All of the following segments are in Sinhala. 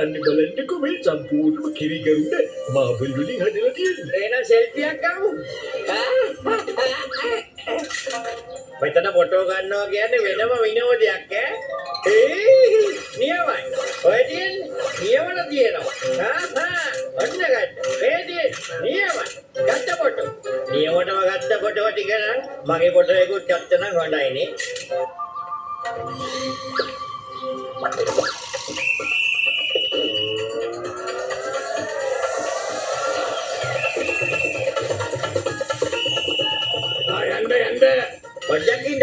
අන්න බලන්නකෝ මේ සම්පූර්ණම කිරිකරුණ මාබල් වලින් හදලා තියෙන්නේ. එහෙනම් සෙල්ෆි එකක් ගමු. මෙතන ෆොටෝ ගන්නවා කියන්නේ වෙනම විනෝදයක් ඈ. නියමයි. ඔය තියෙන්නේ නියමන තියෙනවා. ඔන්න ගන්න. මේ තියෙන්නේ නියමයි. ගත්ත ෆොටෝ. නියමටම ගත්ත ෆොටෝ ටික නම් මගේ ෆොටෝ එකකුත් ගත්ත නම් හොඳයිනේ.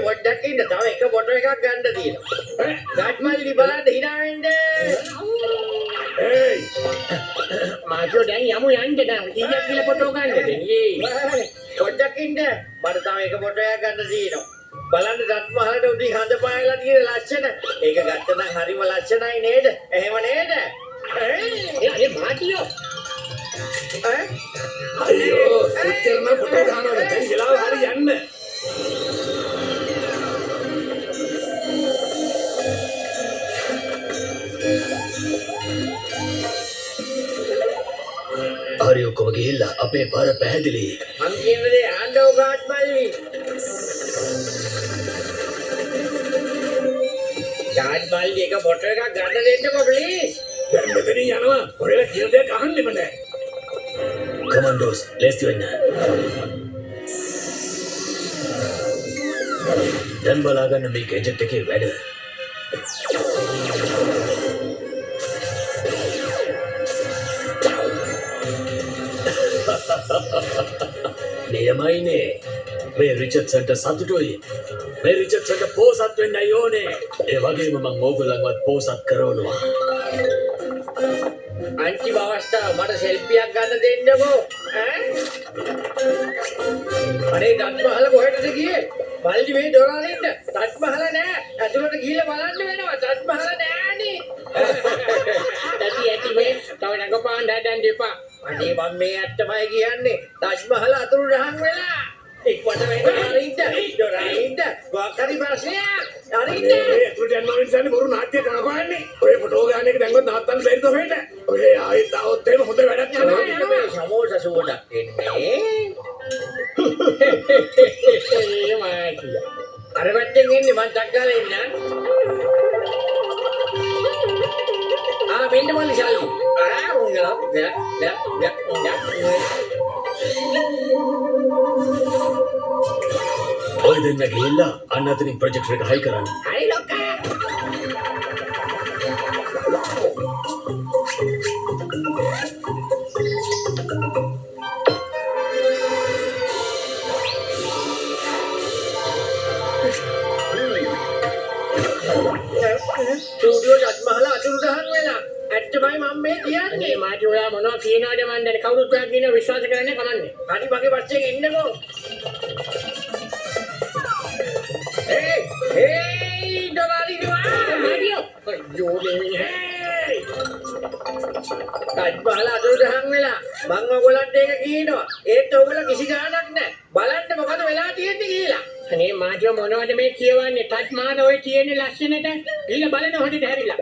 පොඩ්ඩක් ඉන්න තව එක ෆොටෝ එකක් ගන්න තියෙනවා. ගාඩ්මල්ලි බලන්න hina වෙන්න. මාජෝ දැන් යමු යන්න දැන් කීයක් කියලා ෆොටෝ ගන්නද නේ. පොඩ්ඩක් ඉන්න මට තව එක ෆොටෝ එකක් ගන්න තියෙනවා. බලන්න රත් මහලට උඩින් හඳ පායලා තියෙන ලස්සන. ඒක ගත්ත නම් හරිම ලස්සනයි නේද? එහෙම නේද? ඒ මාටියෝ. අයියෝ උච්චරණ ෆොටෝ ගන්නවා දැන් ගලාව හරි යන්න. හරි ඔක්කොම ගිහිල්ලා අපේ පාර පැහැදිලි. මං කියන දේ ආණ්ඩව ගාඩ් මල්ලි. ගාඩ් මල්ලි එක ෆොටෝ එකක් ගන්න දෙන්නකෝ ප්ලීස්. දැන් මෙතනින් යනවා. ඔයාලා කියන දේ අහන්නෙම නැහැ. කමාන්ඩෝස් ලෑස්ති වෙන්න. දැන් බලාගන්න මේ ගැජට් එකේ වැඩ. නියමයිනේ. මේ රිචඩ්සන්ට සතුටුයි. මේ රිචඩ්සන්ට පෝසත් වෙන්නයි ඕනේ. ඒ වගේම මම ඕගොල්ලන්වත් පෝසත් කරවනවා. අන්තිම අවස්ථාව මට සෙල්ෆියක් ගන්න දෙන්නකෝ. අනේ රත්මහල කොහෙටද ගියේ? මල්ලි මේ දොර අරින්න. රත්මහල නෑ. ඇතුළට ගිහිල්ලා බලන්න වෙනවා. රත්මහල නෑනේ. ඇති මේ තව නගපාන්න හදන්න එපා. අනේ මම මේ ඇත්තමයි කියන්නේ. රත්මහල අතුරුදහන් වෙලා. ඉක්මනට වෙන්න අරින්න. දොර අරින්න. වාකරි ප්‍රශ්නයක්. අරින්න. මේ ඇතුළට යනවා ඉන්නේ බොරු නාට්‍ය කරපාන්නේ. ඔය ෆොටෝ ගන්න එක දැන්වත් නවත්තන්න බැරිද ඔහෙට? ඔය ආයෙත් આવොත් එහෙම හොඳ වැඩක් යනවා. යනවා. මේ සමෝසා සුවඳක් එන්නේ. අර පැත්තෙන් එන්නේ මං ටක් ගාලා එන්න. මෙන්න මල්ලි ශාලි. ඔය දෙන්න ගිහිල්ලා අන්න අතරින් ප්‍රොජෙක්ටර් එක හයි කරන්න. හරි ලොක්කා. ස්ටුඩියෝ රත්මහල අතුරුදහන් වෙලා. ඇත්තමයි මම මේ කියන්නේ. මාටි ඔයා මොනවා කියනවාද මන් දැන් කවුරුත් ඔයා කියන විශ්වාස කරන්නේ කමන්නේ. හරි මගේ පස්සෙන් එන්නකෝ. දොලාරිනවා. මාටියෝ. අයියෝ මේ. රත්මහල අතුරුදහන් වෙලා. මං ඔයගොල්ලන්ට ඒක කියනවා. ඒත් ඔයගොල්ලෝ කිසි ගාණක් නැහැ. බලන්න මොකද වෙලා තියෙන්නේ කියලා. අනේ මාටියෝ මොනවද මේ කියවන්නේ? ටච් මාන ඔය තියෙන්නේ ලස්සනට. ඊළ බලන හොඳට හැරිලා.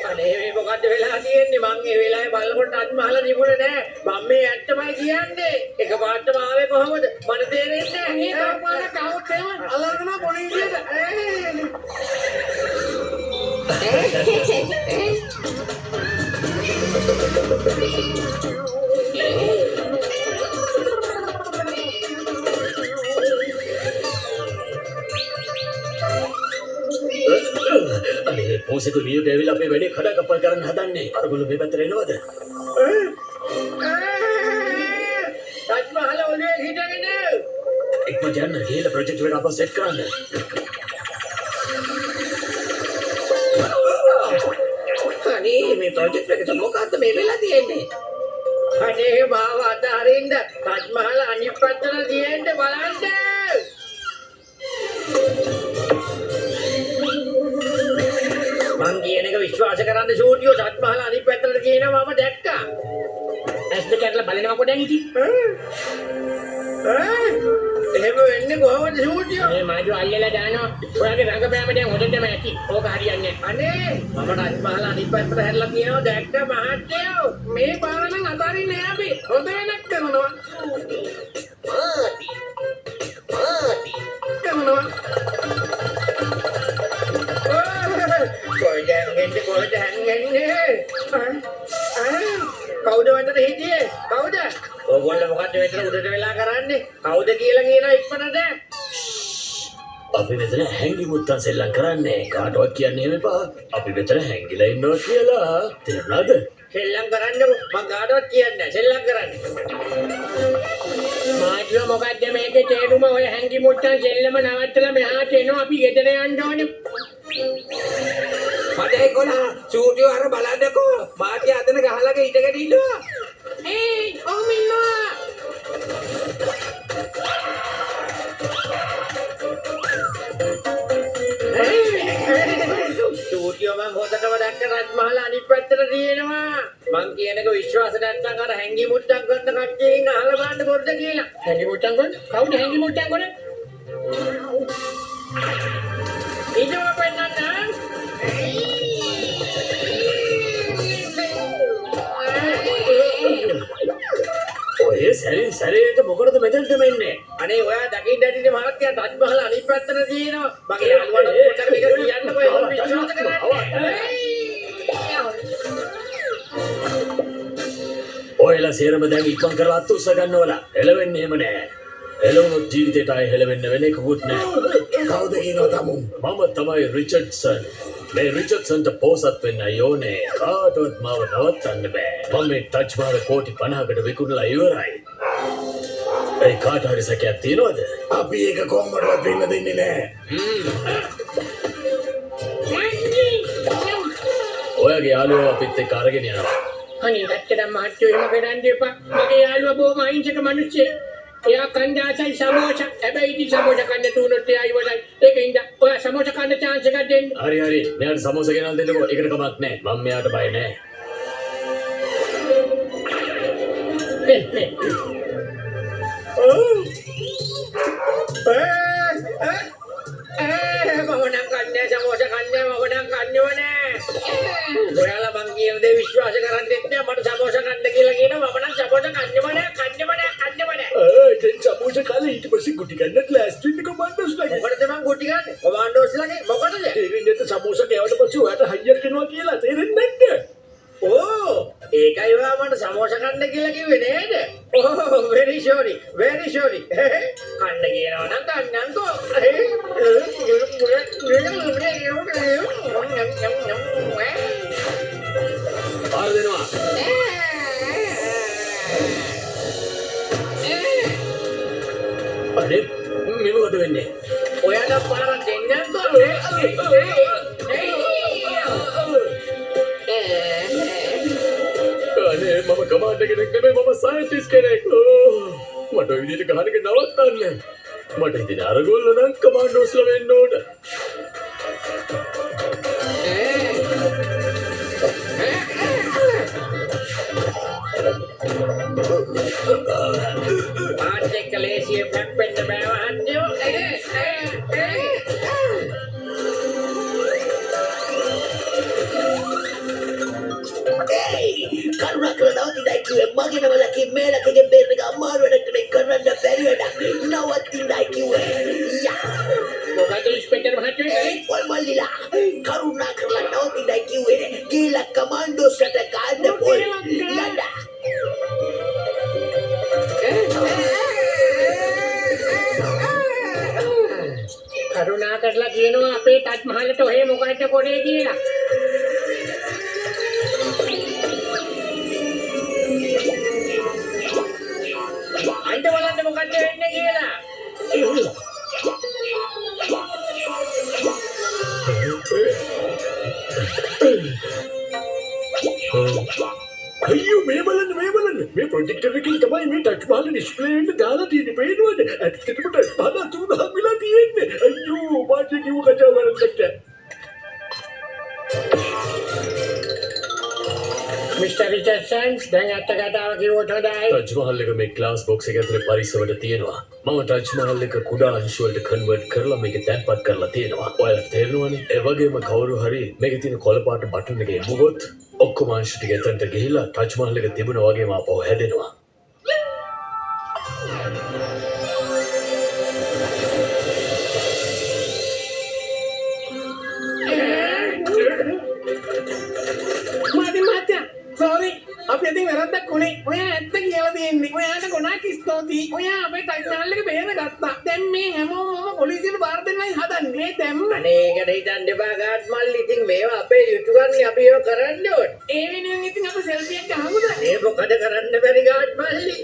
අනේ මේ මොකද්ද වෙලා තියෙන්නේ? මං ඒ වෙලාවේ බලනකොට ටච් මහල තිබුණේ නැහැ. මම මේ ඇත්තමයි කියන්නේ. එකපාරටම ආවේ කොහමද? මට තේරෙන්නේ නැහැ. මේ කවපාරක් આવුත් එහෙම අල්ලගෙන පොලිසියට. අනේ පොසෙක වියුට ඇවිල්ලා අපේ වැඩේ කඩකප්පල් කරන්න හදන්නේ. අරගොල්ලෝ මේ පැත්තට එනවද? ටච් මහල ඔලුවේ හිටගෙන. ඉක්මනට යන්න ගිහලා ප්‍රොජෙක්ටර් එක අපව සෙට් කරන්න. අනේ මේ ප්‍රොජෙක්ට් එකට මොකද්ද මේ වෙලා තියෙන්නේ? අනේ මාව අතහරින්න ටච් මහල අනිත් පැත්තට තියෙන්න බලන්න. මං කියන එක විශ්වාස කරන්න ෂූටියෝ ටච් මහල අනිත් පැත්තට කියනවා මම දැක්කා. ඇස් දෙක අරලා බලනකො දැන් ඉතින්. එහෙම වෙන්නේ කොහොමද ෂූටියෝ? මේ මාජු අල්ලලා දානවා. ඔයාගේ රංගපෑම දැන් හොඳටම ඇති. ඕක හරියන්නේ නැහැ. අනේ මම රජ මහල අනිත් පැත්තට හැරිලා තියෙනවා දැක්ක මහත්තයෝ. මේ පාර නම් අතාරින්නේ නැහැ අපි. හොඳ වෙනක් කරනවා. කරනවා. කොහෙද හැංගෙන්නේ? කවුද වන්දට හිටියේ? කවුද? ඕගොල්ලෝ මොකද්ද මෙතන උඩට වෙලා කරන්නේ? කවුද කියලා කියනවා ඉක්මනට. අපි මෙතන හැංගි මුත්තන් සෙල්ලම් කරන්නේ කාටවත් කියන්න එහෙම එපා. අපි මෙතන හැංගිලා ඉන්නවා කියලා. තේරුණාද? සෙල්ලම් කරන්නකො මං කාටවත් කියන්නේ නැහැ. සෙල්ලම් කරන්නේ. මාජු මොකද්ද මේකේ තේරුම? ඔය හැංගි මුට්ටන් සෙල්ලම නවත්තලා මෙහාට එනවා. අපි ගෙදර යන්න ඕනේ. මඩේ කොලා ෂූටියෝ අර බලන්නකෝ. මාටි අතන ගහලක ඉඳගෙන ඉන්නවා. ඔහොම ඉන්නවා. ෂූටියෝ මම හොදටම දැක්ක රජමහල අනිත් පැත්තට තියෙනවා. මං කියන එක විශ්වාස නැත්නම් අර හැංගි මුට්ටම් කරන කට්ටියකින් අහලා බලන්න පොඩ්ඩ කියලා. හැංගි මුට්ටන් කොන්? කවුද හැංගි මුට්ටන් කොන්? ඉන්නවා පෙන්නන්න. ඔය සැරේට මොකටද මෙතනටම එන්නේ? අනේ ඔයා දකින්න ඇතිනේ මහත්තයා රජමහල අනිත් පැත්තට තියෙනවා. මගේ යාළුවාට පොඩ්ඩක් මේක කියන්නකෝ එහෙම විශ්වාස කරන්නේ. ඔයලා සේරම දැන් ඉක්මන් කරලා අත් උස්ස ගන්නවලා. එළවෙන්නේ එහෙම නෑ. එළවුණු ජීවිතේට ආයේ හෙලවෙන්න වෙන එකකුත් නෑ. කවුද කියනවා තමුන්? මම තමයි රිචඩ්සන්. මේ රිචඩ්සන්ට පෝසත් වෙන්න ඕනේ. කාටවත් මාව නවත්තන්න බෑ. මම මේ ටච් මාර කෝටි 50කට විකුණලා ඉවරයි. ඒ කාට හරි සැකයක් තියනවද? අපි ඒක කොහොමදවත් වෙන්න දෙන්නේ නැහැ. ඔයාගේ යාළුවෝ අපිත් එක්ක අරගෙන යනවා. අනේ දැක්කදම මහත්තයෝ එහෙම කරන්න එපා. මගේ යාළුවා බොහොම අහිංසක මිනිස්සෙක්. එයා කන්න ආසයි සමෝසා. හැබැයි ඉතින් සමෝසා කන්න තුනොත් එයා ඉවරයි. ඒකින්ද ඔයා සමෝසා කන්න chance එකක් දෙන්න. හරි හරි. මෙයාට සමෝසා ගෙනල්ලා දෙන්නකෝ. ඒකට කමක් නැහැ. මම මෙයාට බය නැහැ. මම නම් කන්නේ සමෝසා කන්නේ මම නම් කන්නේව නෑ. ඔයාලා මං කියන දේ විශ්වාස කරන්නේ නැහැ. මට සමෝසා කන්න කියලා කියනවා. මම නම් සමෝසා කන්නේම නෑ. කන්නේම නෑ. දැන් සමෝසා කාලේ ඊට පස්සේ ගුටි ගන්නත් ලෑස්ති වෙන්න කමාන්ඩෝස් ලාගේ. මොකටද මං ගුටි ගන්නේ? කොමාන්ඩෝස් ලාගේ මොකටද? තේරෙන්නේ නැත්නම් සමෝසා කෑවට පස්සේ ඔයාට හයියක් එනවා කියලා තේරෙන්නේ නැද්ද? ඕ ඒකයි ඔයා මට සමෝසා කන්න කියලා කිව්වේ නේද? ඕ very sorry. කන්න කියනවා නම් කන්නම්කෝ. පාර දෙනවා. අනේ මේ මොකද වෙන්නේ? ඔයාට පාර දෙන්නම්කෝ. අනේ මම කමාන්ඩර් කෙනෙක් නෙමෙයි මම සයන්ටිස්ට් කෙනෙක්. මට ඔය විදිහට ගහන එක නවත්තන්න. මට ඉතින් අරගොල්ලෝ නම් කමාන්ඩෝස්ලා වෙන්න ඕන. පාත් එක්ක ලේසියෙන් පැප්පෙන්න බෑ මහත්තයෝ. කරුණාකරලා නවතින්නයි කිව්වේ. මගේ නම ලකී මේ ලකගේ බේර් එක අමාරු වැඩක් නෙමෙයි කරන්න බැරි වැඩක්. නවතින්නයි කිව්වේ. යා මොකද ඉන්ස්පෙක්ටර් මහත්තයෝ කියන්නේ? ඔය මල්ලිලා කරුණාකරලා නවතින්නයි කිව්වේ. ගිහලා කමාන්ඩෝස්ට ගන්න පොල්. යන්න. කරුණා කරලා කියනවා අපේ ටච් මහලට ඔහෙ මොකක්ද කොරේ කියලා. අයිට බලන්න මොකක්ද වෙන්නේ කියලා. අයියෝ මේ බලන්න මේ ප්‍රොජෙක්ටර් එකකින් තමයි මේ ටච් බාල ඩිස්ප්ලේ එකට දාලා තියෙන්නේ පේනවද? ඇත්තටම ටච් බාල 3000 විලා තියෙන්නේ. අයියෝ මාත් කිව්ව කතාව වරද්දට. මිස්ටර් රිචඩ්සන් දැන් ඇත්ත කතාව කිව්වොත් හොඳයි. ටච් මහල් එක මේ ක්ලාස් බොක්ස් එක ඇතුලේ පරිස්සමට තියෙනවා. මම ටච් මහල් එක කුඩා අංශු වලට කන්වර්ට් කරලා මේක තැන්පත් කරලා තියෙනවා. ඔයාලට තේරෙනවනේ? ඒ වගේම කවුරු හරි මේකේ තියෙන කොළ පාට බටන් එකේ මුගොත් ඔක්කොම අංශු ටික එතනට ගිහිල්ලා ටච් මහල් එක තිබුණා වගේම ආපහු හැදෙනවා. සෝරි අපි ඉතින් වැරද්දක් උනේ. ඔයා ඇත්ත කියලා දෙන්නේ. ඔයාට ගොඩාක් ස්තුතියි. ඔයා අපේ ටච් මහල් එක බේරගත්තා. දැන් මේ හැමෝම පොලිසියට බාර දෙන්නයි හදන්නේ. මේ දැම්ම. අනේ ඒකට හිතන්න එපා ගාඩ් මල්ලි. ඉතින් මේවා අපේ යුතුයකන්නේ අපි ඒව කරන්න ඕනේ. ඒ වෙනුවෙන් ඉතින් අපි සෙල්ෆි එකක් ගහමුද? මේ මොකද කරන්න බැරි ගාඩ් මල්ලි.